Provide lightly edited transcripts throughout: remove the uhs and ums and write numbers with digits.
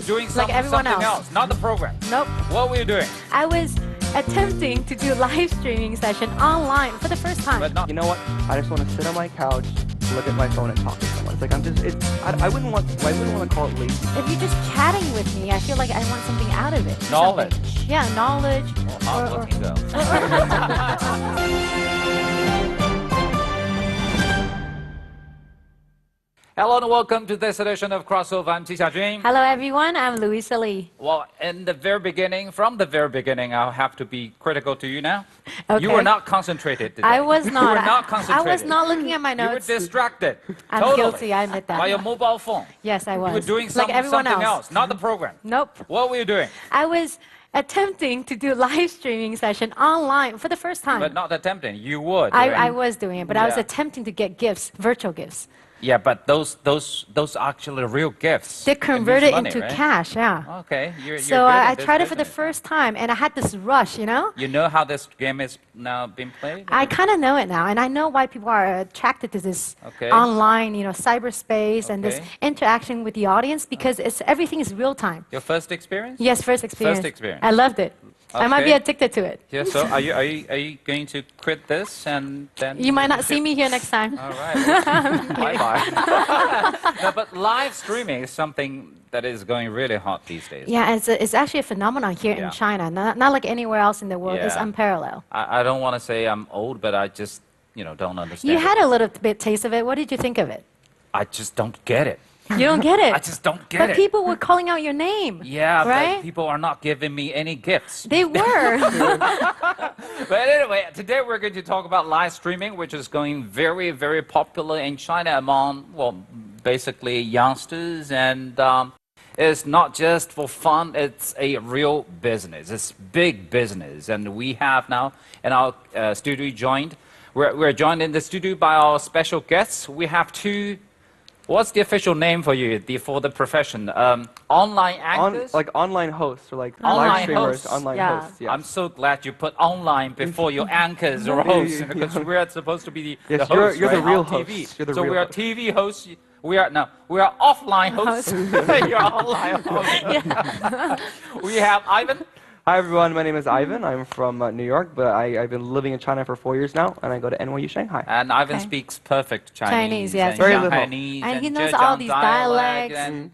doing like everyone something else. else, not the program. Nope. What were you doing? I was attempting to do live streaming session online for the first time. But not. You know what? I just want to sit on my couch, look at my phone, and talk to someone. It's like I wouldn't want to call it lazy. If you're just chatting with me, I feel like I want something out of it. Knowledge. Something. Yeah, knowledge. Hard-looking girl. Hello and welcome to this edition of Crossover. I'm Ji Xiajun. Hello everyone, I'm Louisa Lee. Well, from the very beginning, I'll have to be critical to you now. Okay. You were not concentrated today. I was not. You were not concentrated. I was not looking at my notes. You were distracted. I'm totally. guilty, I admit that. By your mobile phone. Yes, I was. You were doing like everyone something else. else, not the program. Nope. What were you doing? I was attempting to do live streaming session online for the first time. But not attempting. You would. I was doing it, but I was Yeah. attempting to get gifts, virtual gifts. Yeah, but those are actually real gifts. They It means converted money, into right? cash, yeah. Okay, you're So good I at this tried it for the business. first time, and I had this rush, you know? You know how this game is now being played? I kind of know it now, and I know why people are attracted to this Okay. online, cyberspace and this Okay. interaction with the audience because everything is real time. Your first experience? Yes, first experience. experience. I loved it. I might be Okay. addicted to it. Yeah, so are you going to quit this and then... You might not see me here next time. All right. Bye-bye. No, but live streaming is something that is going really hot these days. Yeah, it's actually a phenomenon here in Yeah. China, not like anywhere else in the world. It's Yeah. unparalleled. I don't want to say I'm old, but I just, don't understand You it. had a little bit taste of it. What did you think of it? I just don't get it. You don't get it. I just don't get But it. people were calling out your name. Yeah, right? but people are not giving me any gifts. They were. But anyway, today we're going to talk about live streaming, which is going very, very popular in China among, basically youngsters. And it's not just for fun, it's a real business. It's big business. And we have now in our studio joined, we're joined in the studio by our special guests. We have two. What's the official name for you, for the profession? Online actors? Like online hosts or like Online live streamers, hosts. online Yeah. hosts. Yes. I'm so glad you put online before your anchors or hosts, because we're supposed to be the Yes, hosts, you're the right, real on TV. host. You're the So real we are host. TV hosts. We are offline hosts. You're online hosts. We have Ivan. Hi everyone, my name is Ivan. I'm from New York, but I've been living in China for 4 years now, and I go to NYU Shanghai. And Ivan Okay. speaks perfect Chinese. Chinese, yes. And Very little. Shanghainese And he and knows all Zhejiang these dialect dialects. and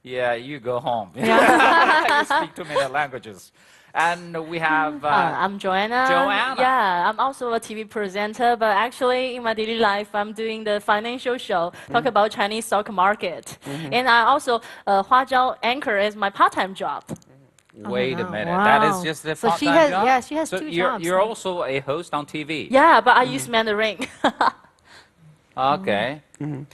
yeah, you go home. Yeah. You speak too many languages. And we have I'm Joanna. Joanna. Yeah, I'm also a TV presenter, but actually in my daily life, I'm doing the financial show, talk about Chinese stock market. And I also, Huajiao anchor is my part-time job. Wait a wow. minute. That is Wow. just a So part-time she has- job? yeah, she has so two you're, jobs. You're also a host on TV. Yeah, but I use Mandarin. Okay.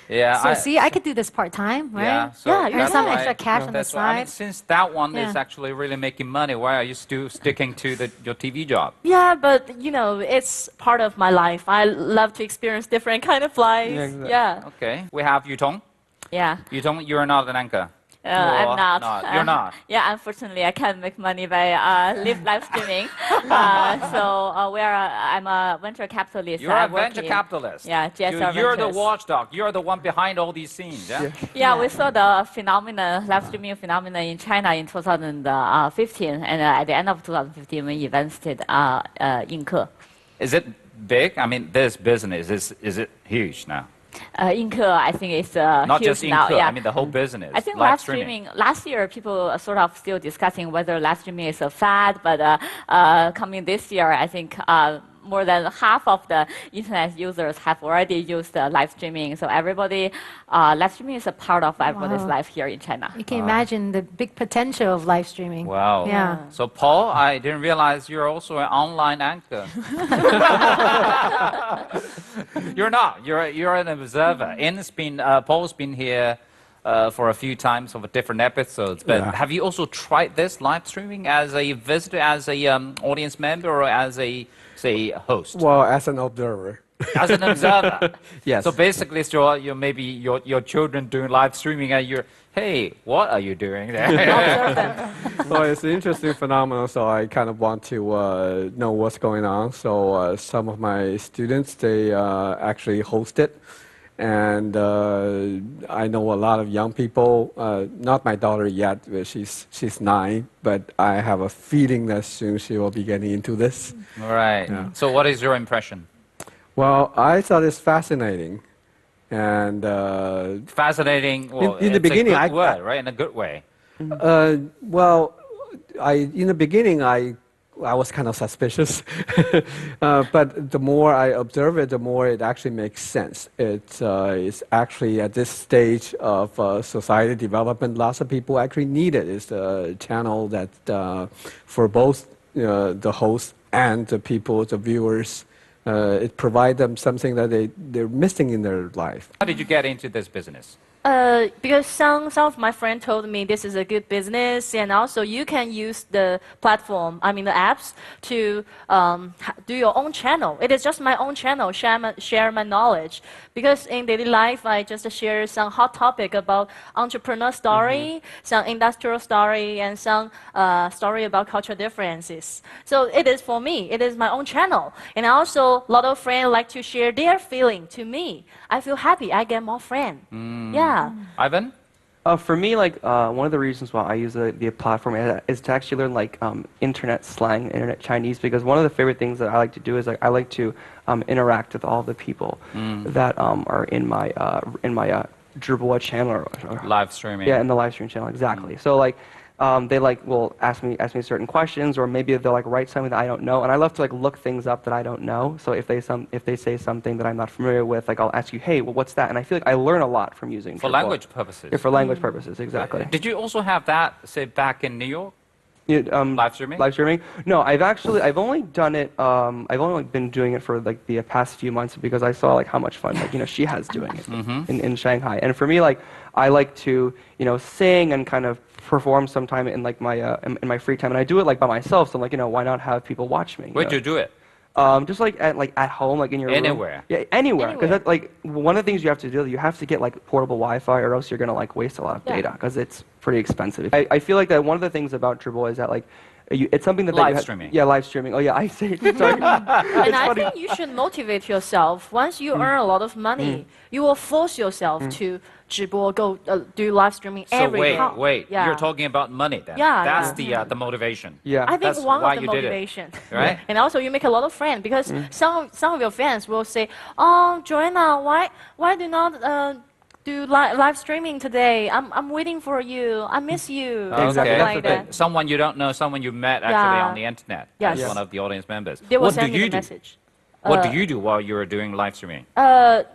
Yeah. So see, I could do this part-time, right? Yeah. So Yeah, you Earn that's some why- extra cash on the that's why- I mean, side. since that one is Yeah. actually really making money, why are you still sticking to your TV job? Yeah, but it's part of my life. I love to experience different kind of life. Yeah, exactly. Yeah. Okay. We have Yutong. Yeah. Yutong, you're not an anchor. I'm not. You're not. Yeah, unfortunately, I can't make money by live streaming. I'm a venture capitalist. You're I a work venture in- capitalist. Yeah, GSR You're the Ventures. watchdog. You're the one behind all these scenes. Yeah. Yeah, we saw the live streaming phenomenon in China in 2015, and at the end of 2015, we invested in Ke. Is it big? I mean, this business is it huge now? In Ke, I think it's Not huge just in now. Ke, Yeah. I mean the whole business. I think live streaming, last year people are sort of still discussing whether live streaming is a fad, but coming this year, I think more than half of the internet users have already used live streaming. So live streaming is a part of everybody's Wow. life here in China. You can imagine the big potential of live streaming. Wow. Yeah. So Paul, I didn't realize you're also an online anchor. You're not. You're an observer. Paul's been here for a few times of different episodes. But have you also tried this live streaming as a visitor, as a audience member, or as a host? Well, as an observer. As an observer. Yes. So basically, it's maybe your children doing live streaming, and you're, hey, what are you doing there? Observe them. So it's an interesting phenomenon, so I kind of want to know what's going on. So some of my students, they actually host it. And I know a lot of young people, not my daughter yet, but she's 9, but I have a feeling that soon she will be getting into this. Right. Yeah. So what is your impression? Well, I thought it's fascinating. And Fascinating. Well, in the it's beginning, a good word, right? In a good way. well, in the beginning, I was kind of suspicious, but the more I observe it, the more it actually makes sense. It's actually at this stage of society development, lots of people actually need it. It's a channel that for both the host and the people, the viewers, it provides them something that they're missing in their life. How did you get into this business? Because some of my friends told me this is a good business, and also you can use the platform, I mean the apps, to do your own channel. It is just my own channel, share my knowledge. Because in daily life, I just share some hot topic about entrepreneur story, some industrial story, and some story about cultural differences. So it is for me. It is my own channel, and also a lot of friends like to share their feeling to me. I feel happy. I get more friends. Yeah. Ivan? For me, like one of the reasons why I use the platform is to actually learn like internet slang, internet Chinese, because one of the favorite things that I like to do is like I like to interact with all the people that are in my 直播 channel or Live streaming. yeah, in the live stream channel, exactly. So like they like will ask me certain questions, or maybe they'll like write something that I don't know, and I love to like look things up that I don't know. So if they say something that I'm not familiar with, like I'll ask you, hey, well, what's that? And I feel like I learn a lot from using For Zhibo. language purposes. Yeah, for language purposes, exactly. Did you also have that, say, back in New York? Yeah, Live streaming? Live streaming? No, I've only done it. I've only been doing it for like the past few months because I saw like how much fun like she has doing it in Shanghai. And for me, like I like to sing and kind of perform sometime in like my in my free time, and I do it like by myself. So I'm like why not have people watch me? Where'd you do it? Just like at home, like in your room. Anywhere. Yeah, anywhere. Because that's like one of the things you have to do. You have to get like portable Wi-Fi, or else you're gonna like waste a lot of data because it's pretty expensive. I feel like that one of the things about Zhibo is that like it's something that Live streaming. Yeah, live streaming. Oh yeah, I say. Sorry. And I think you should motivate yourself. Once you earn a lot of money, you will force yourself to 直播, go do live streaming So every day. wait. Yeah. You're talking about money then. Yeah, That's yeah. the motivation. Yeah. I think That's one why of the you did it, motivation, right? And also you make a lot of friends because some of your fans will say, "Oh, Joanna, why do not do live streaming today? I'm waiting for you. I miss you." Exactly. Something That's like the that. Someone you don't know, someone you met actually Yeah. on the internet Yes. as one of the audience members. They will What do send me you the do? message. What do you do while you're doing live streaming?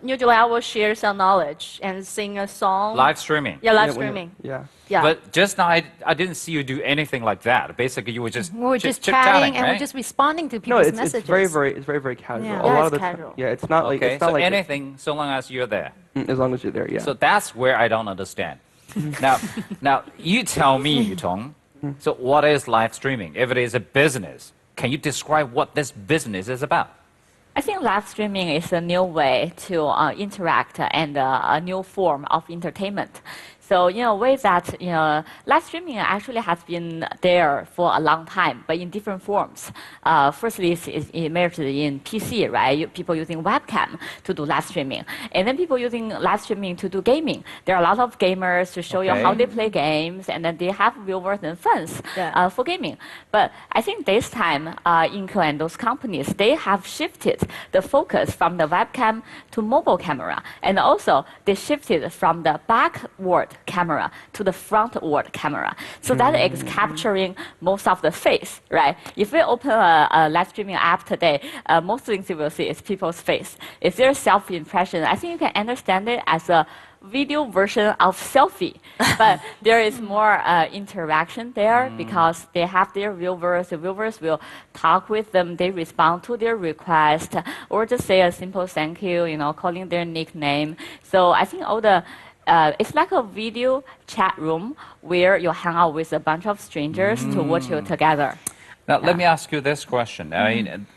Usually I will share some knowledge and sing a song. Live streaming. Yeah, live Yeah, when streaming. Yeah. Yeah. But just now, I didn't see you do anything like that. Basically, you were just We were just chit-chatting, chatting and right? we're just responding to No, people's it's messages. very casual. Yeah. A Yeah, lot it's of the casual. Yeah, it's not like Okay, it's not so like anything, so long as you're there. as long as you're there. Yeah. So that's where I don't understand. now you tell me, Yutong. So what is live streaming? If it is a business, can you describe what this business is about? I think live streaming is a new way to interact and a new form of entertainment. So, in a way that, live streaming actually has been there for a long time, but in different forms. Firstly, it emerged in PC, right? People using webcam to do live streaming. And then people using live streaming to do gaming. There are a lot of gamers to show you how they play games, and then they have viewers and fans for gaming. But I think this time, Inco and those companies, they have shifted the focus from the webcam to mobile camera. And also, they shifted from the backward camera to the frontward camera. So that is capturing most of the face, right? If we open a live streaming app today, most things you will see is people's face. If there's self-impression, I think you can understand it as a video version of selfie, but there is more interaction there because they have their viewers. The viewers will talk with them. They respond to their request or just say a simple thank you, calling their nickname. So I think all the it's like a video chat room where you hang out with a bunch of strangers to watch you together. Now, let me ask you this question. I mean,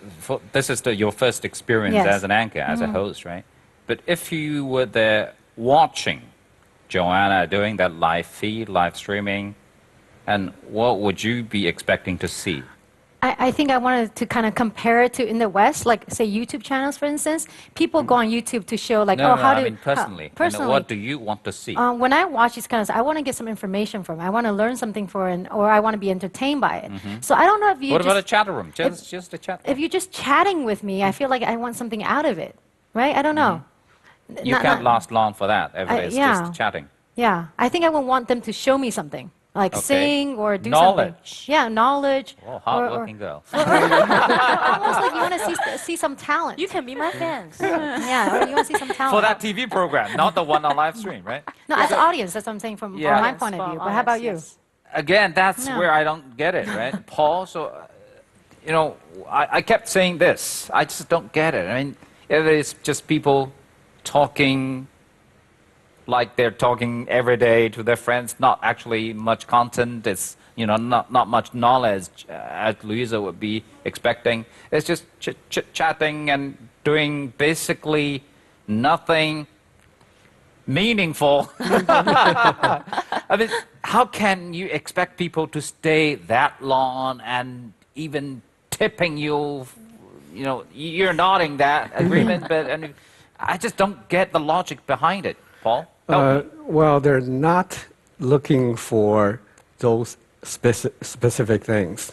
this is your first experience Yes. as an anchor, as a host, right? But if you were there watching Joanna doing that live feed, live streaming, and what would you be expecting to see? I think I wanted to kind of compare it to in the West, like say YouTube channels, for instance. People go on YouTube to show like, No, oh, no, how I do mean personally. And personally. what do you want to see? When I watch these kind of, I want to get some information from it. I want to learn something or I want to be entertained by it. So I don't know if you What just, about a chat room? Just a chat room. if you're just chatting with me, I feel like I want something out of it, right? I don't know. You can't last long for that. Every day it's yeah. just chatting. Yeah, I think I would want them to show me something, like Okay. sing or do Knowledge. something. Yeah, knowledge. Oh, hard-working girl. Almost like you want to see some talent. You can be my fans. Yeah, or you want to see some talent. For that TV program, not the one on live stream, right? No, as an audience, that's what I'm saying from Yeah. my Yes, point of from view. But how about you? audience, Again, that's No. where I don't get it, right? Paul, so, you know, I kept saying this. I just don't get it. I mean, if it's just people talking like they're talking every day to their friends, not actually much content, it's, you know, not much knowledge, as Louisa would be expecting. It's just chit-chatting and doing basically nothing meaningful. I mean, how can you expect people to stay that long and even tipping you? You know, you're nodding that agreement, but I just don't get the logic behind it, Paul. Help me. Well, they're not looking for those specific things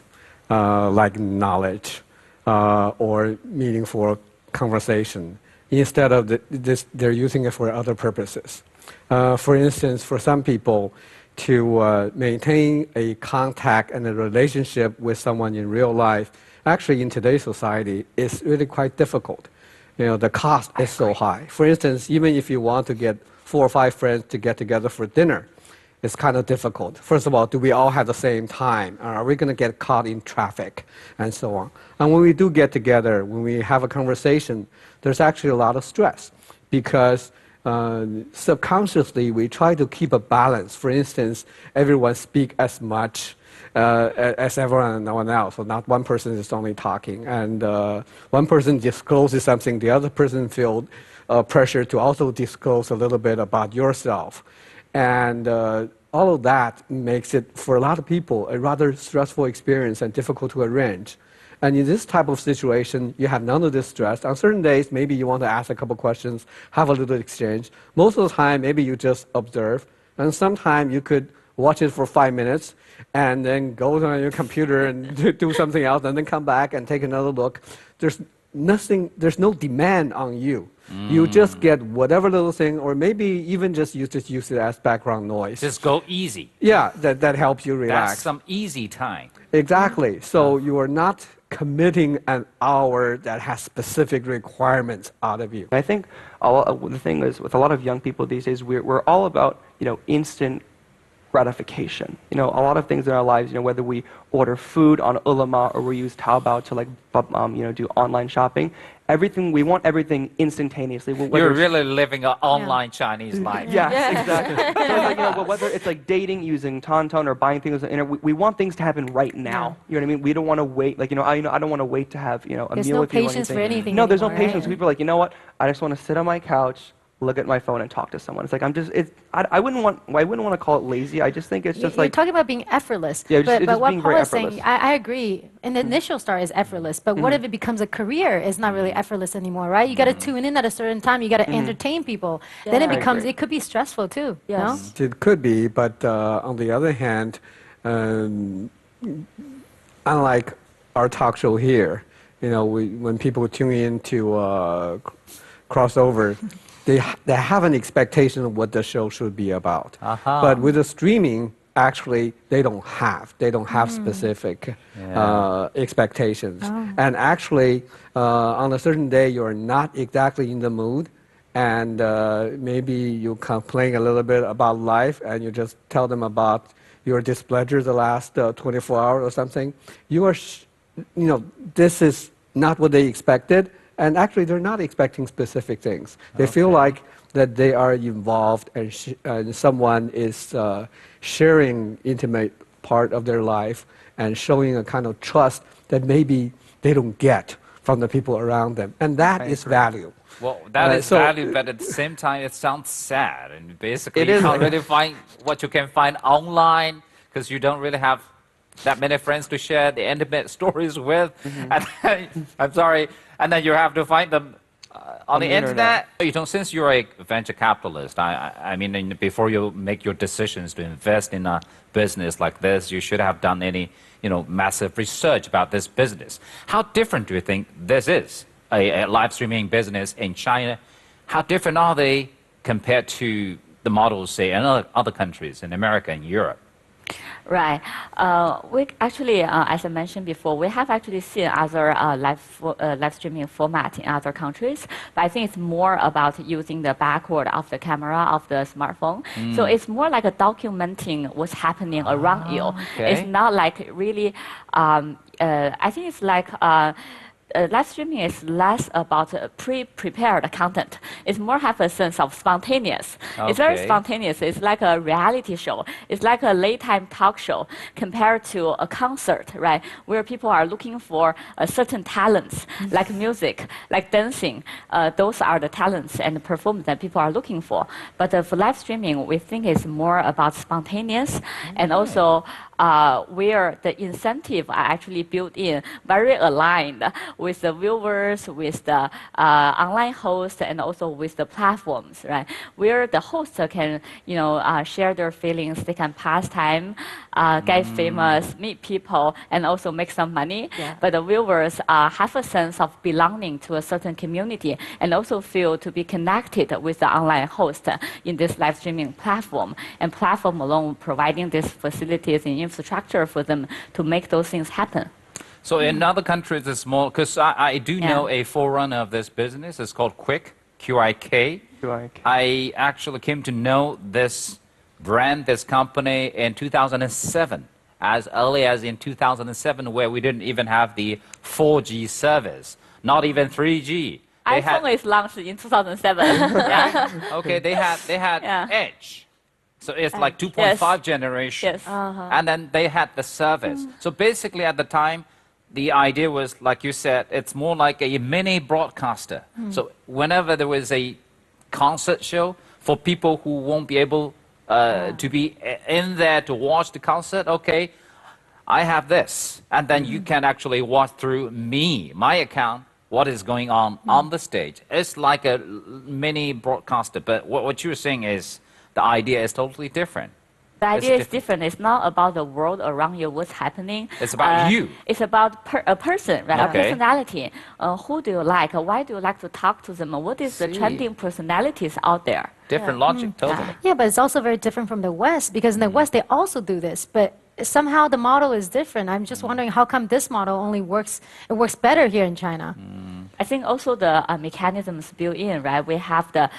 like knowledge or meaningful conversation. Instead of this, they're using it for other purposes. For instance, for some people, to maintain a contact and a relationship with someone in real life, actually in today's society, is really quite difficult. You know, the cost is so high. For instance, even if you want to get 4 or 5 friends to get together for dinner, it's kind of difficult. First of all, do we all have the same time? Are we going to get caught in traffic? And so on. And when we do get together, when we have a conversation, there's actually a lot of stress because subconsciously we try to keep a balance. For instance, everyone speak as much as everyone else. So not one person is only talking. And one person discloses something, the other person feels pressure to also disclose a little bit about yourself. And all of that makes it, for a lot of people, a rather stressful experience and difficult to arrange. And in this type of situation, you have none of this stress. On certain days, maybe you want to ask a couple questions, have a little exchange. Most of the time, maybe you just observe. And sometimes you could watch it for 5 minutes and then go on your computer and do something else and then come back and take another look. There's no demand on you. You just get whatever little thing, or maybe even just use it as background noise. Just go easy. Yeah, that helps you relax. That's some easy time. Exactly. So you are not committing an hour that has specific requirements out of you. I think the thing is, with a lot of young people these days, we're all about, you know, instant gratification. You know, a lot of things in our lives, you know, whether we order food on Ulama or we use Taobao to like, you know, do online shopping, we want everything instantaneously. You're really living an online Chinese life. Yes, exactly. So it's like, you know, whether it's like dating using Tauntaun or buying things on the internet, we want things to happen right now. You know what I mean? We don't want to wait. Like, I don't want to wait to have, you know, a There's meal no with you or patience anything. for anything No, there's no anymore, patience. right? People are like, you know what? I just want to sit on my couch, look at my phone, and talk to someone. It's like I wouldn't want to call it lazy. I just think it's just You're like talking about being effortless. Yeah, it's but just what being Paul very is saying, effortless. I agree. In the initial start is effortless, but what if it becomes a career? It's not really effortless anymore, right? You got to tune in at a certain time. You got to entertain people. Then it Yeah. becomes. agree. It could be stressful too. Yes. No? It could be, but on the other hand, unlike our talk show here, you know, when people tune in to crossover, they have an expectation of what the show should be about. But with the streaming, actually, they don't have specific expectations. And actually, on a certain day, you're not exactly in the mood, and maybe you complain a little bit about life, and you just tell them about your displeasure the last 24 hours or something. You are, you know, this is not what they expected. And actually, they're not expecting specific things. They feel like that they are involved and someone is sharing intimate part of their life and showing a kind of trust that maybe they don't get from the people around them. And that is value. Well, that is so- value, but at the same time, it sounds sad. And basically, It you is can't like- really find what you can find online because you don't really have that many friends to share the intimate stories with. And then, I'm sorry, and then you have to find them on the internet. You know, since you're a venture capitalist, I mean, before you make your decisions to invest in a business like this, you should have done any, you know, massive research about this business. How different do you think this is, a live streaming business in China? How different are they compared to the models, say, in other countries, in America and Europe? Right. We actually, as I mentioned before, we have actually seen other live streaming format in other countries, but I think it's more about using the backward of the camera of the smartphone. So it's more like a documenting what's happening around you. Okay. It's not like really. I think it's like. Live streaming is less about pre-prepared content. It's more have a sense of spontaneous. Okay. It's very spontaneous. It's like a reality show. It's like a late-time talk show compared to a concert, right? Where people are looking for certain talents, like music, like dancing. Those are the talents and performance that people are looking for. But for live streaming, we think it's more about spontaneous and also where the incentive are actually built in, very aligned with the viewers, with the online host, and also with the platforms, right? Where the hosts can, you know, share their feelings, they can pass time, get famous, meet people, and also make some money. Yeah. But the viewers have a sense of belonging to a certain community and also feel to be connected with the online host in this live streaming platform. And platform alone providing these facilities and infrastructure for them to make those things happen. So in other countries, it's more, because I do Yeah. know a forerunner of this business. It's called Quick, Q-I-K. Q-I-K. I actually came to know this brand, this company in 2007, as early as in 2007, where we didn't even have the 4G service, not even 3G. They had- iPhone is launched in 2007. Yeah. Okay, they had Yeah. Edge. So it's like 2.5 Yes. generation. Yes. And then they had the service. So basically at the time, the idea was, like you said, it's more like a mini broadcaster. So whenever there was a concert show, for people who won't be able to be in there to watch the concert, okay, I have this. And then you can actually watch through my account, what is going on the stage. It's like a mini broadcaster. But what you're saying is the idea is totally different. The idea is different. different. It's not about the world around you, what's happening. It's about you. It's about a person, right? Okay. A personality. Who do you like? Why do you like to talk to them? What is the See. trending personalities out there? Different logic, totally. Yeah, but it's also very different from the West because in the West they also do this, but somehow the model is different. I'm just wondering how come this model only works, it works better here in China. I think also the mechanisms built in, right? We have the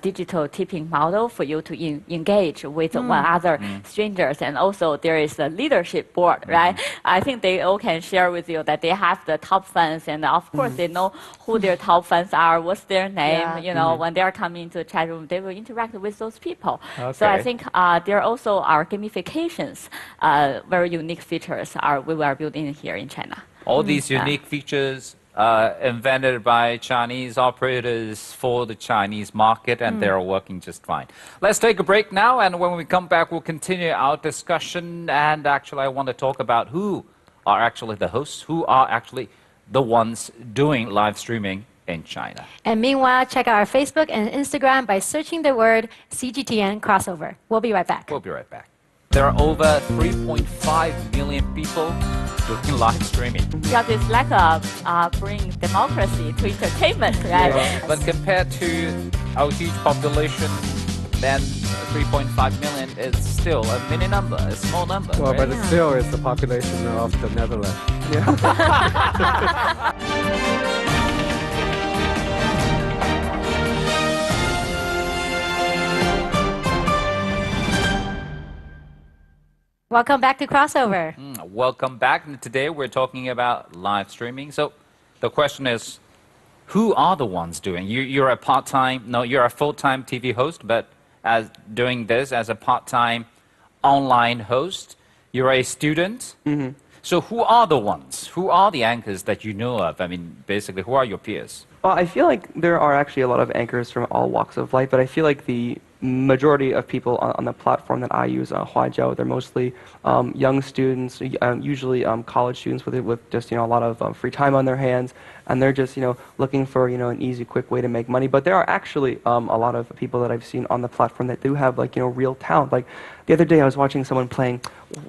digital tipping model for you to engage with one other strangers, and also there is a leadership board, right? I think they all can share with you that they have the top fans, and of course they know who their top fans are, what's their name. Yeah. You know, when they are coming into the chat room, they will interact with those people. So I Okay. think there are also our gamifications, very unique features we are building here in China. All these unique features invented by Chinese operators for the Chinese market, and they're working just fine. Let's take a break now, and when we come back, we'll continue our discussion. And actually, I want to talk about who are actually the hosts, who are actually the ones doing live streaming in China. And meanwhile, check out our Facebook and Instagram by searching the word CGTN crossover. We'll be right back. We'll be right back. There are over 3.5 million people doing live streaming. Because it's like bring democracy to entertainment, right? But compared to our huge population, then 3.5 million is still a mini number, a small number. Well, right? but it still is the population of the Netherlands. Welcome back to Crossover. Welcome back. And today we're talking about live streaming. So the question is, who are the ones doing? You're a you're a full-time TV host, but as doing this as a part-time online host, you're a student. So who are the ones? Who are the anchors that you know of? I mean, basically, who are your peers? Well, I feel like there are actually a lot of anchors from all walks of life, but I feel like the majority of people on the platform that I use, Huajiao, they're mostly young students, usually college students with just a lot of free time on their hands, and they're just looking for an easy, quick way to make money. But there are actually a lot of people that I've seen on the platform that do have real talent. Like the other day, I was watching someone playing,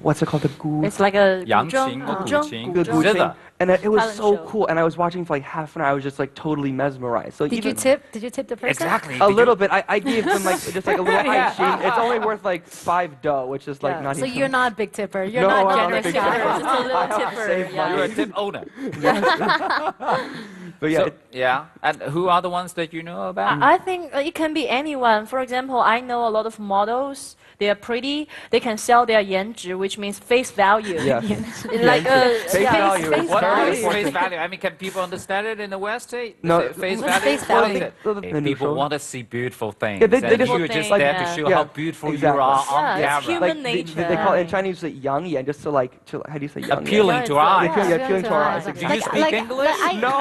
what's it called, the gu. It's like a Yangqing, guzheng, Guqing. Guqing. And it was Talent so show. cool. And I was watching for like half an hour. I was just like totally mesmerized. So Did you even tip? Did you tip the person? Exactly. a little bit. I gave them like just like a little hygiene. It's only worth like $5, which is like Yeah. not So even. you're not a big tipper. You're No, not I'm not a generous big guy. tipper. Just a little I have to tipper. save Yeah. You're a tip owner. But yeah, So, yeah. And who are the ones that you know about? I think it can be anyone. For example, I know a lot of models. They are pretty. They can sell their 颜值, which means face value. yeah. Like Face value is face What very is value. face value? I mean, can people understand it in the West? No, Face what's value. face What value? is it? The People neutral. want to see beautiful things. Yeah, they and just- you're just Like, there to show yeah, how beautiful exactly. you are Yeah, on it's camera. human They call it in nature. Chinese like yang yan, just to how do you say yang yan? Appealing to Yeah, eyes. it's- Appealing to our eyes. Do Exactly. you speak English? No,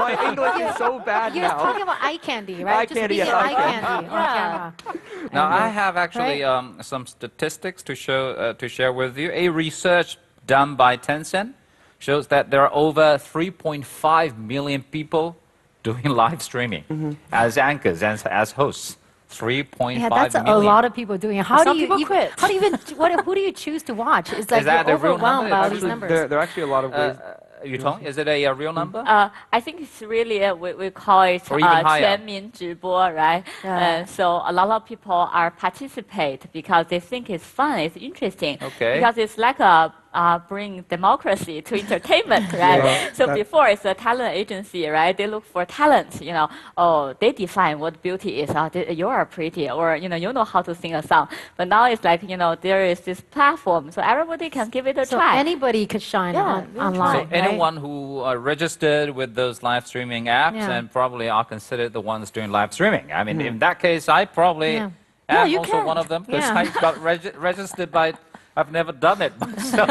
my English is so bad You're now. talking about eye candy, right? Eye Just candy, speaking yes, eye eye candy on Yeah. camera. Now, And, I have actually right? some statistics to share with you. A research done by Tencent shows that there are over 3.5 million people doing live streaming as anchors and as hosts. 3.5 Yeah, that's million. a lot of people doing it. How Some do you people even, quit. How do you even who do you choose to watch? It's like that you're the real overwhelmed number? by all these Actually, numbers. there are actually a lot of ways. Yutong, is it a real number? I think it's really we call it Or even higher. 全民直播, right? Yeah. So a lot of people are participate because they think it's fun, it's interesting. Okay. Because it's like a bring democracy to entertainment, right? Yeah. So That- before it's a talent agency, right? They look for talent, Oh, they define what beauty is. You are pretty, or you know how to sing a song. But now it's like there is this platform, so everybody can give it a So try. anybody could shine Yeah, online. So right? anyone who are registered with those live streaming apps Yeah. and probably are considered the ones doing live streaming. I mean, in that case, I probably Yeah. am you also can. one of them because Yeah. I got registered by. I've never done it myself.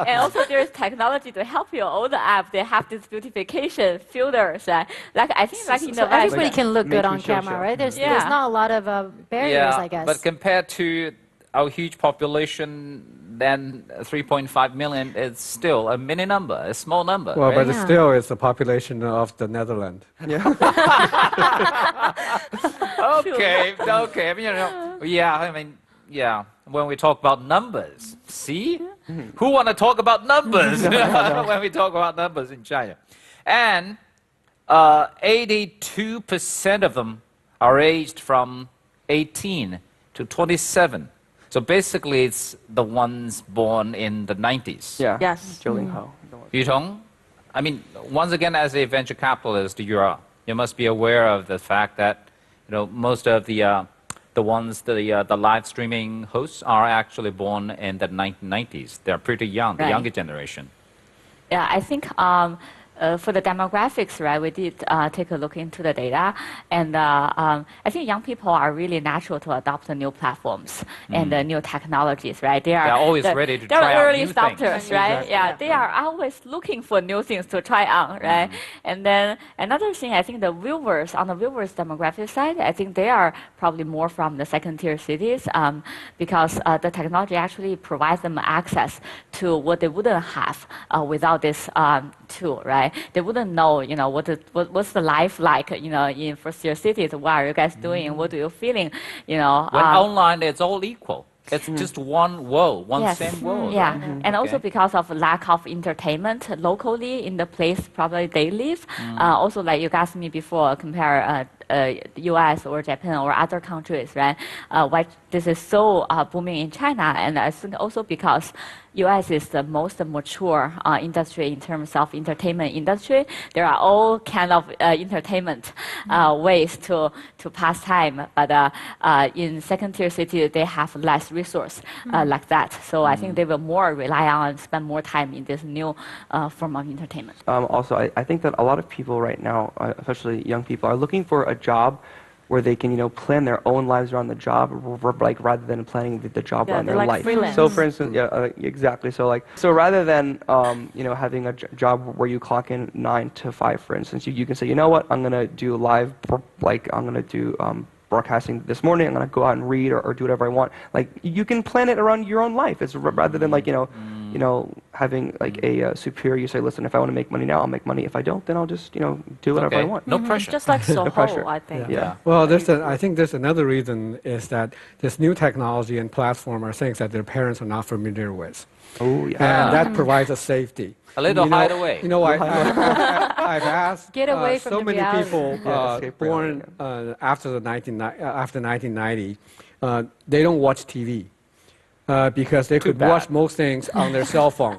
And also there's technology to help you. All the apps, they have this beautification filters. Like I think like in So the West. everybody can look good making on show camera, show. right? There's Yeah. not a lot of barriers, I guess. but compared to our huge population, then 3.5 million is still a mini number, a small number. Well, right? but Yeah. still, it's the population of the Netherlands. Yeah. Okay, okay. I mean, yeah. When we talk about numbers, see, who want to talk about numbers when we talk about numbers in China? And 82% of them are aged from 18 to 27. So basically, it's the ones born in the 90s. Yeah. Yes. Jolin Hao. Yutong, I mean, once again, as a venture capitalist, you must be aware of the fact that most of the live streaming hosts are actually born in the 1990s. They're pretty young, the Right. younger generation. Yeah, I think for the demographics, right, we did take a look into the data, and I think young people are really natural to adopt the new platforms and the new technologies, right? They're always ready to they're try out early new things. adopters, right? Yeah, they are always looking for new things to try on, right? And then another thing, I think the viewers on the viewers demographic side, I think they are probably more from the second-tier cities because the technology actually provides them access to what they wouldn't have without this tool, right? They wouldn't know, what's the life like, in first-tier cities. What are you guys doing? What are you feeling? When online, it's all equal. It's just one world, one Yes. same world. Yeah, right? and also Okay. because of lack of entertainment locally in the place probably they live. Also, like you asked me before, compare U.S. or Japan or other countries, right? Why this is so booming in China, and I think also because U.S. is the most mature industry in terms of entertainment industry. There are all kind of entertainment ways to pass time, but in second-tier cities they have less resource like that. So I think they will more rely on spend more time in this new form of entertainment. Also, I think that a lot of people right now, especially young people, are looking for a job where they can, plan their own lives around the job, like rather than planning the job Yeah, around they their like life. freelance. So, for instance, exactly. So rather than having a job where you clock in 9 to 5, for instance, you can say, you know what, I'm gonna do live, I'm gonna do broadcasting this morning. I'm going to go out and read or do whatever I want. Like you can plan it around your own life. It's rather than like having like a superior. You say, listen, if I want to make money now, I'll make money. If I don't, then I'll just do whatever I want. No pressure. Just like Soho, pressure. I think. Yeah. Well, I think there's another reason is that this new technology and platform are things that their parents are not familiar with. Oh yeah. And that provides a safety. A little hideaway. I've asked Get away from so the many reality. people escape reality, born after 1990, they don't watch TV. Because they could bad. watch most things on their cell phone.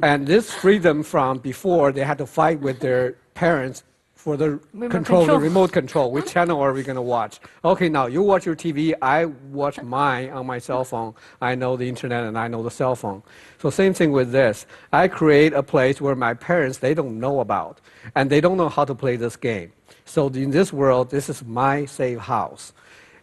And this freed them from before they had to fight with their parents for the remote control. Which channel are we going to watch? Okay, now you watch your TV, I watch mine on my cell phone. I know the internet and I know the cell phone. So same thing with this. I create a place where my parents, they don't know about. And they don't know how to play this game. So in this world, this is my safe house.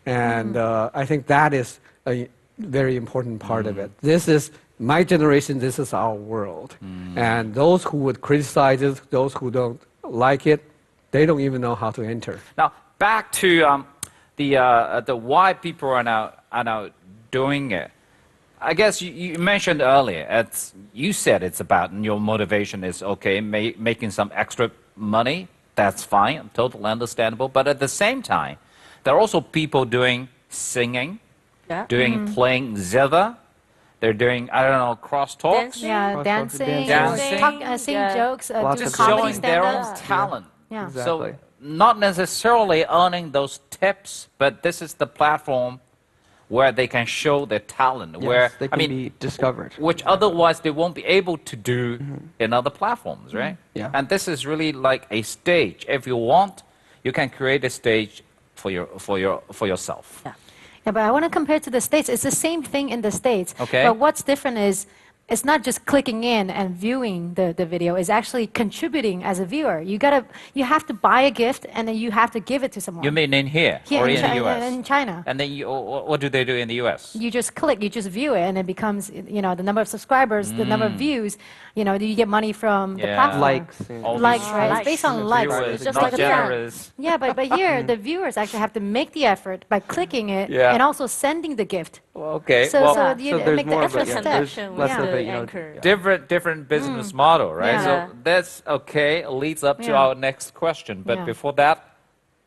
And I think that is a very important part of it. This is my generation, this is our world. And those who would criticize it, those who don't like it, they don't even know how to enter. Now, back to the why people are now doing it. I guess you mentioned earlier, you said it's about, and your motivation is, okay, making some extra money, that's fine, totally understandable. But at the same time, there are also people doing singing, playing zither. They're doing, I don't know, crosstalks. Yeah, dancing, Dancing. saying jokes, Lots doing of comedy Showing their own stand-ups. talent. Yeah. Exactly. So not necessarily earning those tips, but this is the platform where they can show their talent. Yes, where they can be discovered. which otherwise they won't be able to do in other platforms, right? Yeah. And this is really like a stage. If you want, you can create a stage for yourself. Yeah, but I want to compare to the States. It's the same thing in the States. Okay. But what's different is it's not just clicking in and viewing the video. It's actually contributing as a viewer. You have to buy a gift and then you have to give it to someone. You mean in here Here or in, in the US? in China. And then what do they do in the US? You just click, you just view it, and it becomes, the number of subscribers, the number of views. You get money from the Yeah. platform. Likes. All Likes, these right? likes. It's based on likes. viewers, It's just not like a fan. generous. Yeah, but here the viewers actually have to make the effort by clicking it Yeah. and also sending the gift. Okay. So, well, so So you there's make the more of extra a, yeah, step. there's Connection less with of the a, anchor. different business model, right? Yeah. So that's okay. Leads up to Yeah. our next question. But Yeah. before that,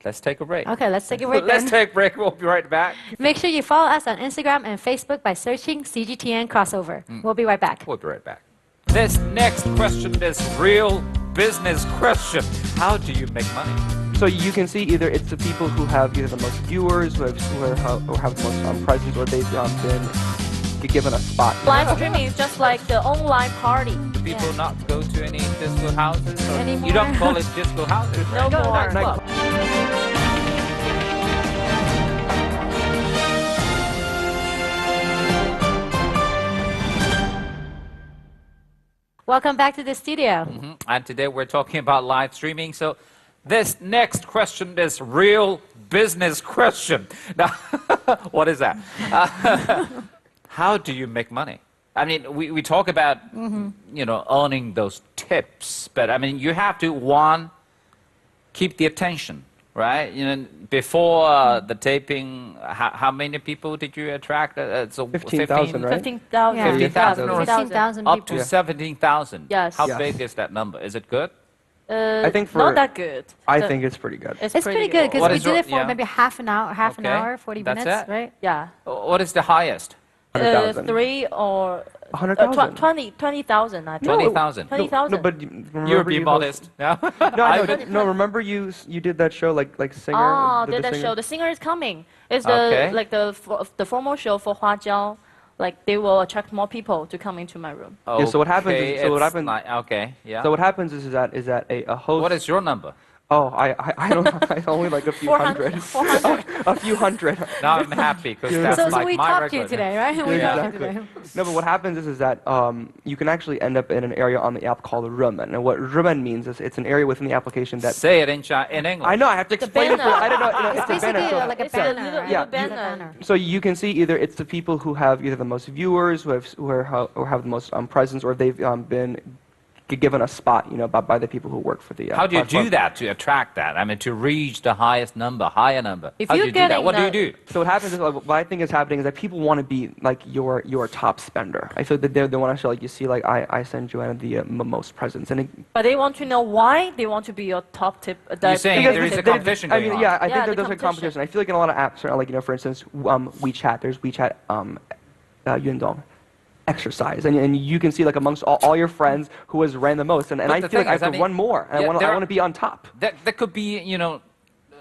let's take a break. Okay, let's take a break Let's then. take a break. We'll be right back. Make sure you follow us on Instagram and Facebook by searching CGTN Crossover. We'll be right back. We'll be right back. This next question is real business question. How do you make money? So you can see either it's the people who have either the most viewers, who have the most presence, or they've been given a spot. Live streaming is just like the online party. Do people not go to any disco houses? Or Anymore? you don't call it disco houses, right? No more. Nightclub. Welcome back to the studio. And today we're talking about live streaming. So this next question is real business question. Now, what is that? How do you make money? I mean, we talk about, earning those tips, but I mean, you have to, one, keep the attention, right? Before the taping, how many people did you attract? So 15,000, right? 15,000. Yeah. 15,000 or 15,000 up people. to 17,000. Yes. How Yes. big is that number? Is it good? I think not that good. I think it's pretty good. It's pretty good because What we is did your- it for yeah. maybe half an hour, 40 That's minutes, it? right? Yeah. What is the highest? 100,000. 3 or 100,000. 20,000, I think. 20,000. 20,000. No, but You're remember being you host- modest. No, No, I know. No, remember you did that show like singer. Oh, the that singer? show. The singer is coming. It's Okay. the formal show for Huajiao. Like they will attract more people to come into my room. Yeah, so what happens is- Okay, so what it's happens- not- okay, yeah. So what happens is that a host. What is your number? Oh, I don't. I only like a few 400. hundred. 400. A few hundred. Now I'm happy because that's So like we my talked to you regular. today, right? We Yeah, talked to you exactly. today. No, but what happens is that you can actually end up in an area on the app called Rumen. And what Rumen means is it's an area within the application that. Say it in English. I know. I have to explain it. banner. I don't know. It's It's a banner. basically So, like a It's a banner, little- right? Yeah. It's a banner. so you can see either it's the people who have either the most viewers, who have the most presence, or they've been given a spot, by the people who work for the. How do you platform. do that to attract that? I mean, to reach the higher number. If How do you're you do that? getting What do you the- do? So what happens is, what I think is happening is that people want to be like your top spender. I feel that they want to show, like, you see, like, I send Joanna the most presents, and But they want to know why they want to be your top tip. You're saying because there is a they- competition I going mean, on. yeah, I Yeah, think the there's a competition. I feel like in a lot of apps, like, for instance, WeChat. There's WeChat Yundong exercise, and you can see, like, amongst all your friends who has ran the most, and But I the feel like thing I is, have I to mean, run more, and yeah, I there want to are- be on top. There could be,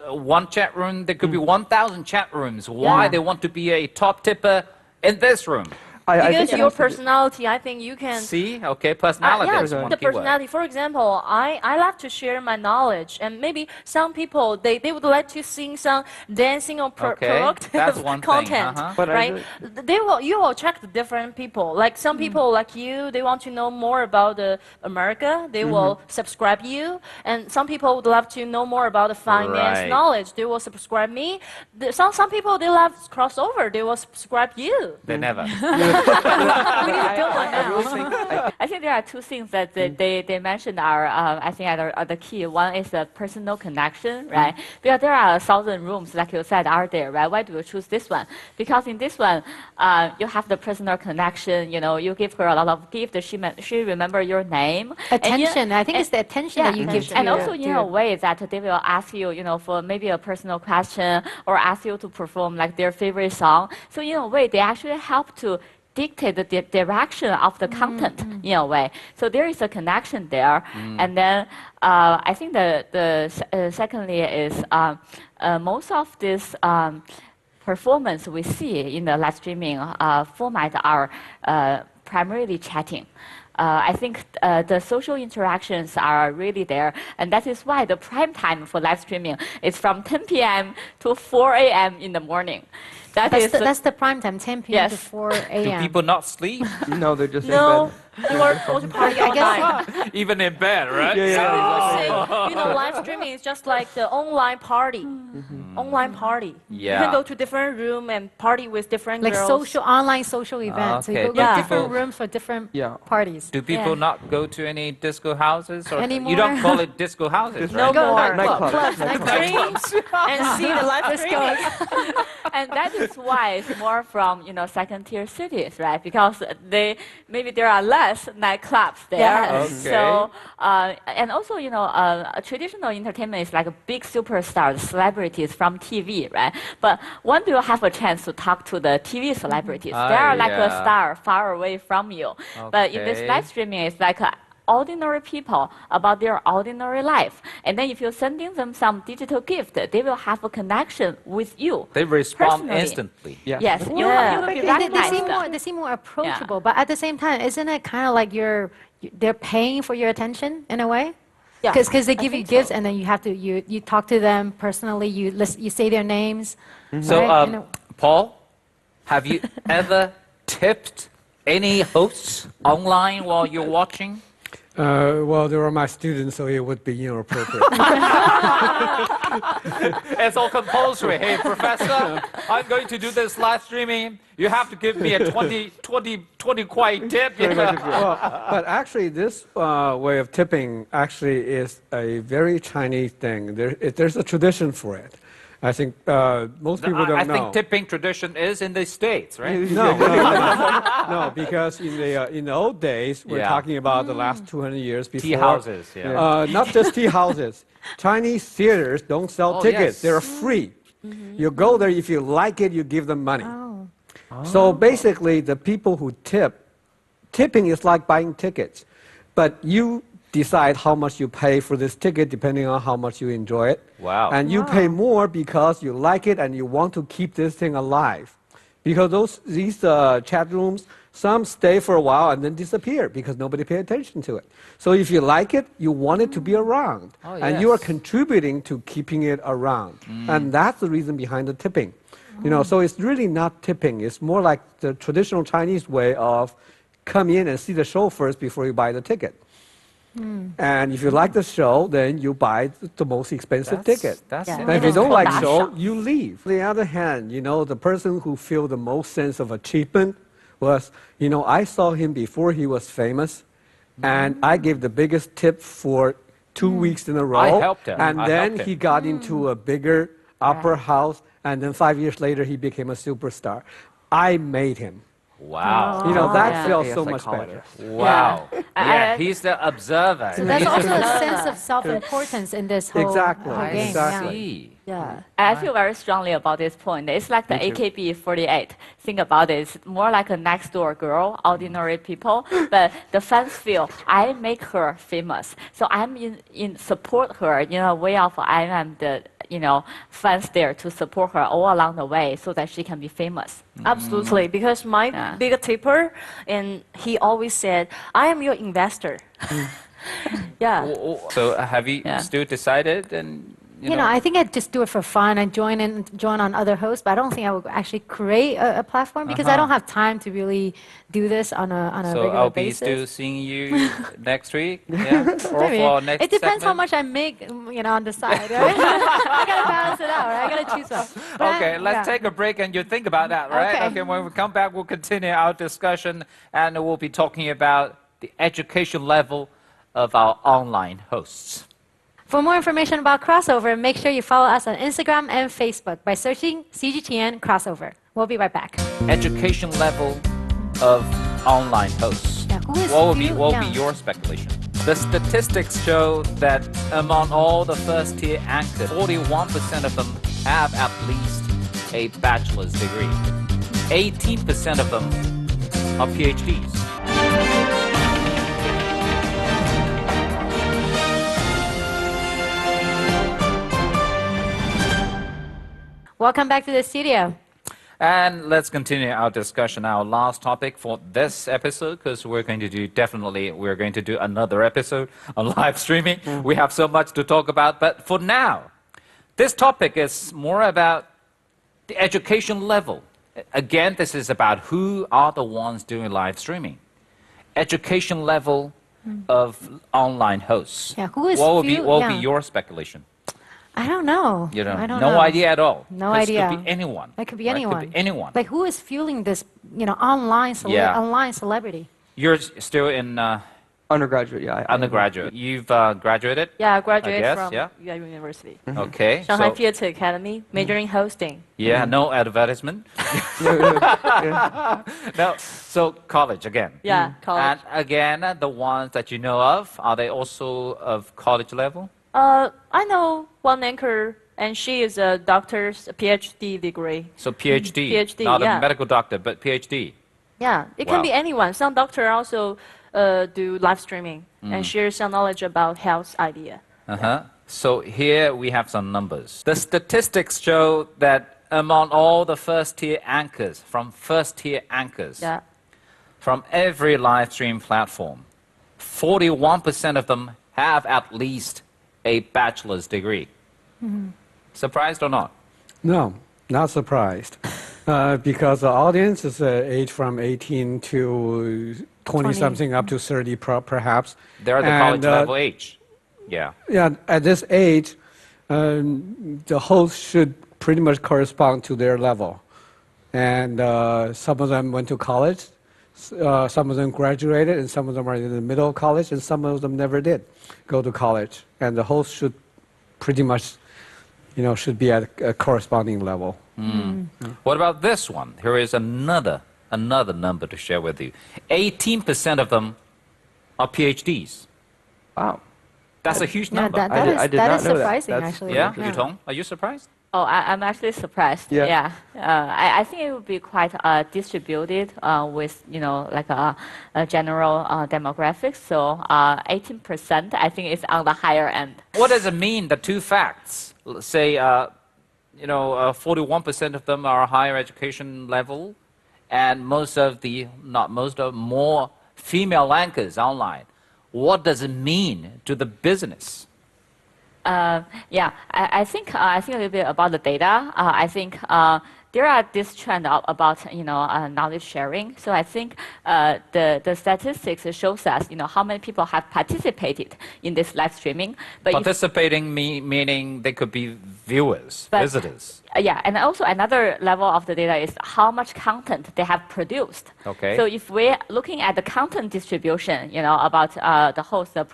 one chat room. There could be 1,000 chat rooms. Why Yeah. they want to be a top tipper in this room? I Because think it your has to do- personality, I think you can. See, okay, personality Yeah, is one the keyword. personality. For example, I love to share my knowledge, and maybe some people they would like to see some dancing or Okay, provocative that's one thing, content, But I right? You will attract different people. Like some people like you, they want to know more about America. They will subscribe you, and some people would love to know more about the finance Right. knowledge. They will subscribe me. Some people they love crossover. They will subscribe you. They never. We need to build one I really now. think I think there are two things that they mentioned are, I think, are the key. One is the personal connection, right? Because there are 1,000 rooms, like you said, are there, right? Why do you choose this one? Because in this one, you have the personal connection. You give her a lot of gifts. She remember your name. Attention. I think it's the attention that you give to and your- also to in your- a way that they will ask you, for maybe a personal question or ask you to perform like their favorite song. So in a way, they actually help to dictate the direction of the content in a way. So there is a connection there. And then I think secondly is most of this performance we see in the live streaming format are primarily chatting. I think the social interactions are really there, and that is why the prime time for live streaming is from 10 p.m. to 4 a.m. in the morning. That's the prime time, 10 p.m. to Yes. 4 Do a.m. people not sleep? no, they're just No, in bed. you are going to party all night. Even in bed, right? Yeah. Say, live streaming is just like the online party. Online party. You Yeah. can go to different room and party with different Like girls. online social events. So okay. you go Yeah. to different People- rooms for different Yeah. parties. Do people Yeah. not go to any disco houses? Or Anymore? You don't call it disco houses, No right? more. Nightclubs. Dreams and see the live streaming. And that is why it's more from second-tier cities, right? Because maybe there are less nightclubs there. Yes. Okay. So and also a traditional entertainment is like a big superstars, celebrities from TV, right? But when do you have a chance to talk to the TV celebrities? They are like a yeah. star far away from you. But in this Okay. live streaming, it's like ordinary people about their ordinary life. And then if you're sending them some digital gift, they will have a connection with you. They respond Personally. instantly. Yeah. Yes, you Yeah. will be They recognized. seem more approachable, but at the same time, isn't it kind of like they're paying for your attention in a way? Yeah, Because they I give you think gifts so. and then you have to you talk to them personally. You say their names. So, right? You know- Paul, have you ever tipped any hosts online while you're watching? Well, they were my students, so it would be inappropriate. It's all compulsory. Hey, professor, I'm going to do this live streaming. You have to give me a 20 kwai tip. Well, but actually, this way of tipping actually is a very Chinese thing. There's a tradition for it. I think most people don't I know. think tipping tradition is in the States, right? No, because in the old days, we're Yeah. talking about the last 200 years before. Tea houses, yeah. Not just tea houses. Chinese theaters don't sell Oh, tickets. yes. They're free. You go there, if you like it, you give them money. Oh. So basically, the people who tipping is like buying tickets. But you decide how much you pay for this ticket depending on how much you enjoy it. Wow. And you pay more because you like it and you want to keep this thing alive. Because these chat rooms, some stay for a while and then disappear because nobody pay attention to it. So if you like it, you want it to be around. Oh, and you are yes. contributing to keeping it around. And that's the reason behind the tipping. So it's really not tipping. It's more like the traditional Chinese way of come in and see the show first before you buy the ticket. And if you like the show, then you buy the most expensive ticket. That's Yeah. And if you interesting. don't like Dash show, shop. you leave. On the other hand, the person who feel the most sense of achievement was, I saw him before he was famous, and I gave the biggest tip for 2 weeks in a row. I helped him. And I then helped him. he got into a bigger upper house, and then 5 years later, he became a superstar. I made him. Wow. You know, that Yeah. feels Be a so much better. psychologist. Wow. Yeah. Yeah, I- he's the observer. So that's He's also the- a sense of self-importance in this whole, Exactly. whole game. Exactly. See. Yeah. I feel very strongly about this point. It's like the Me too. AKB48. Think about it. It's more like a next door girl, ordinary people. But the fans feel I make her famous. So I'm in support her in a way of I am the fans there to support her all along the way so that she can be famous. Absolutely, because my Yeah. big tipper, and he always said, "I am your investor." Yeah. So have you Yeah. still decided? And You know, I think I'd just do it for fun. I join on other hosts, but I don't think I would actually create a platform because I don't have time to really do this on a so regular I'll be basis. still seeing you next week. Yeah. Or Maybe. for next It depends how segment? much I make, on the side. Right? I gotta balance it out. Right? I gotta choose one. But Okay, let's yeah. take a break and you think about that, right? Okay. When we come back, we'll continue our discussion and we'll be talking about the education level of our online hosts. For more information about Crossover, make sure you follow us on Instagram and Facebook by searching CGTN Crossover. We'll be right back. Education level of online hosts. Yeah, who is what will be yeah. your speculation? The statistics show that among all the first tier anchors, 41% of them have at least a bachelor's degree. 18% of them are PhDs. Welcome back to the studio. And let's continue our discussion, our last topic for this episode, because we're going to do another episode on live streaming. We have so much to talk about, but for now, this topic is more about the education level. Again, this is about who are the ones doing live streaming. Education level of online hosts. Yeah, who is what will be yeah. your speculation? I don't know. You know, I don't no know. idea at all. No 'Cause idea. It could be anyone. It could be right? anyone. Could be anyone. Like who is fueling this, online Yeah. online celebrity? You're still in Undergraduate, yeah. undergraduate. You've graduated? Yeah, I graduated guess, from yeah. Yale University. Okay. Shanghai So, Theatre Academy, majoring hosting. yeah, no advertisement. No. So college again. Yeah, college. And again, the ones that you know of, are they also of college level? I know one anchor, and she is a doctor's PhD degree. So PhD. PhD, Not yeah. a medical doctor, but PhD. Yeah, it Wow. can be anyone. Some doctor also do live streaming and share some knowledge about health idea. Uh-huh. So here we have some numbers. The statistics show that among all the first-tier anchors, Yeah. from every live stream platform, 41% of them have at least a bachelor's degree. Surprised or not? No, not surprised. Because the audience is age from 18 to 20-something up to 30 perhaps. They're the college level age. Yeah. Yeah, at this age, the host should pretty much correspond to their level. And some of them went to college, some of them graduated, and some of them are in the middle of college, and some of them never did go to college. And the host should pretty much, should be at a corresponding level. What about this one? Here is another number to share with you. 18% of them are PhDs. Wow. That's a huge Yeah, number. I did that not is know that. surprising That's- actually. Yeah, Yutong, are you surprised? Oh, I'm actually surprised. Yeah. I think it would be quite distributed with, like a general demographics. So 18%, I think, is on the higher end. What does it mean, the two facts? Say, 41% of them are higher education level, and more female anchors online. What does it mean to the business? I think a little bit about the data. I think there are this trend about knowledge sharing. So I think the statistics shows us how many people have participated in this live streaming. But Participating meaning they could be viewers, But- visitors. yeah, and also another level of the data is how much content they have produced. Okay. So if we're looking at the content distribution, about the hosts that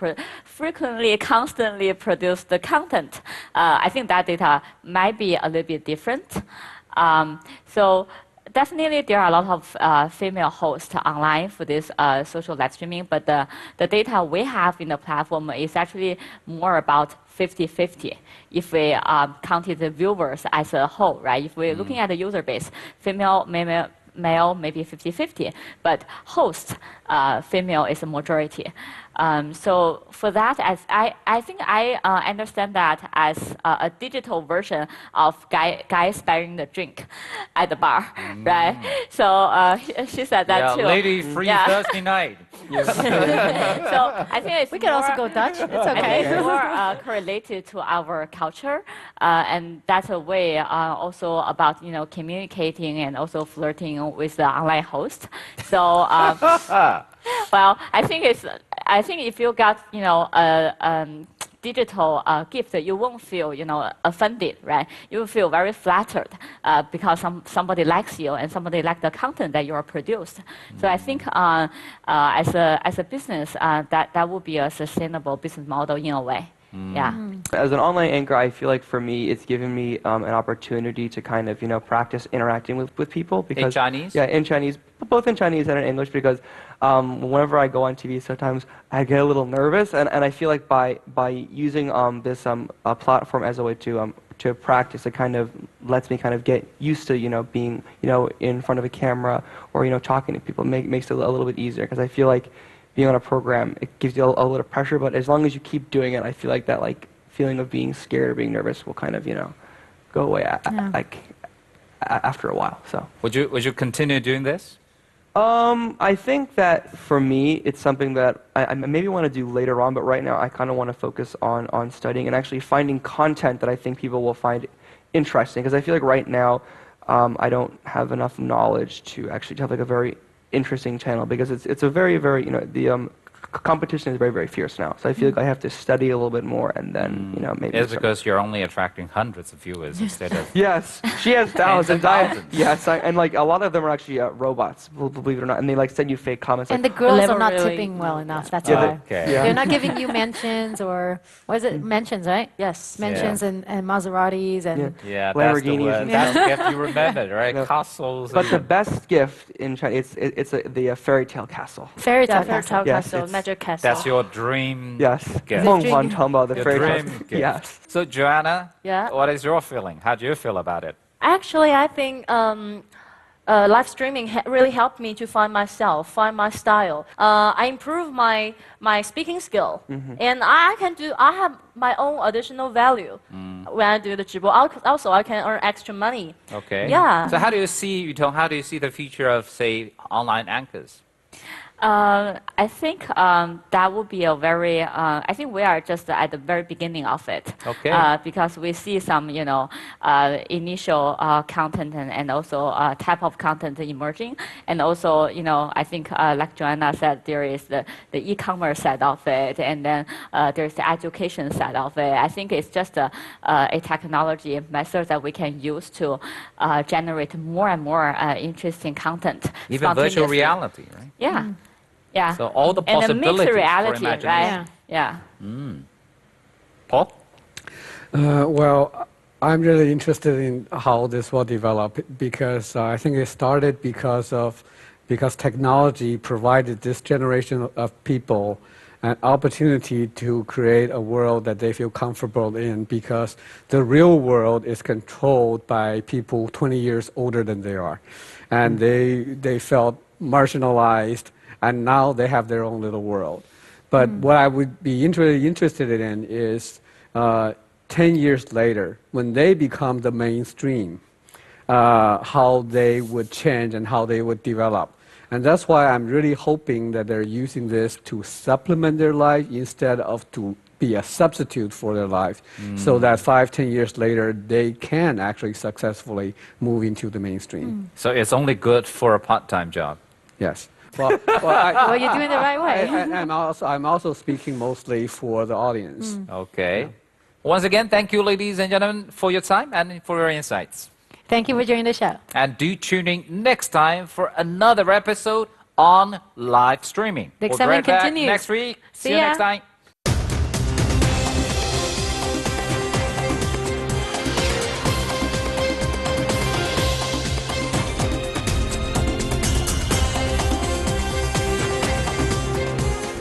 frequently, constantly produce the content, I think that data might be a little bit different. So definitely there are a lot of female hosts online for this social live streaming, but the data we have in the platform is actually more about 50-50 if we counted the viewers as a whole, right? If we're looking at the user base, female, male maybe 50-50, but host, female is a majority. So for that, I think I understand that as a digital version of guys buying the drink at the bar, right? So she said that too. Lady free Thursday night. So I think it's We can also go Dutch. It's I think okay. it's more correlated to our culture, and that's a way also about communicating and also flirting with the online host. So well, I think if you got a digital gift, you won't feel offended, right? You will feel very flattered because somebody likes you and somebody likes the content that you are produced. So I think as a business, that would be a sustainable business model in a way. Yeah. As an online anchor, I feel like for me, it's given me an opportunity to kind of, practice interacting with people. Because, In Chinese? Yeah, in Chinese, both in Chinese and in English, because whenever I go on TV, sometimes I get a little nervous, and I feel like by using this platform as a way to practice, it kind of lets me kind of get used to, being, in front of a camera or, talking to people. Makes it a little bit easier, because I feel like being on a program, it gives you a little pressure, but as long as you keep doing it, I feel like that feeling of being scared or being nervous will kind of, go away after a while. So Would you continue doing this? I think that for me, it's something that I maybe want to do later on, but right now I kind of want to focus on studying and actually finding content that I think people will find interesting, because I feel like right now I don't have enough knowledge to actually have like a very interesting channel, because it's a very, very, the competition is very, very fierce now. So I feel like I have to study a little bit more, and then, maybe. It's because you're only attracting hundreds of viewers instead of. Yes, she has thousands. Thousands. Yes, and like a lot of them are actually robots, believe it or not, and they like send you fake comments. And Like, the girls never are not really- tipping well enough. That's Yeah, why. Okay. Yeah. They're not giving you mentions or what is it? Mentions, right? Yes. Mentions and Maseratis and Yeah, that's the Lamborghinis word. and That's the gift you remembered, right? No. Castles. but the and- best gift in China, it's the fairy tale castle. fairy Yeah, tale fairy castle. tale Yes, castle, it's- magic castle. That's your dream. Yes, gift. Meng dream- Huan Tongba, the Your fairy dream tale. gift. Yes. So Joanna, Yeah. what is your feeling? How do you feel about it? Actually, I think live streaming really helped me to find myself, find my style. I improved my speaking skill, and I have my own additional value when I do the 直播. Also, I can earn extra money. Okay. Yeah. So how do you see the future of, say, online anchors? I think that would be a very. I think we are just at the very beginning of it. Okay. Because we see some, initial content and also type of content emerging, and also, I think like Joanna said, there is the e-commerce side of it, and then there's the education side of it. I think it's just a technology method that we can use to generate more and more interesting content. Even virtual spontaneously. reality, right? Yeah. Yeah. So all the and a possibilities mixed for reality, imagination. right? Yeah. Paul? Well, I'm really interested in how this will develop, because I think it started because technology provided this generation of people an opportunity to create a world that they feel comfortable in, because the real world is controlled by people 20 years older than they are, and they felt marginalized, and now they have their own little world. But what I would be really interested in is 10 years later, when they become the mainstream, how they would change and how they would develop. And that's why I'm really hoping that they're using this to supplement their life instead of to be a substitute for their life, so that 5-10 years later they can actually successfully move into the mainstream. So it's only good for a part-time job. Yes. Well, Well, you're doing it the right way. I'm also speaking mostly for the audience. Okay. Once again, thank you, ladies and gentlemen, for your time and for your insights. Thank you for joining the show. And do tune in next time for another episode on live streaming. The We'll be right excitement back continues. next week. See you ya. next time.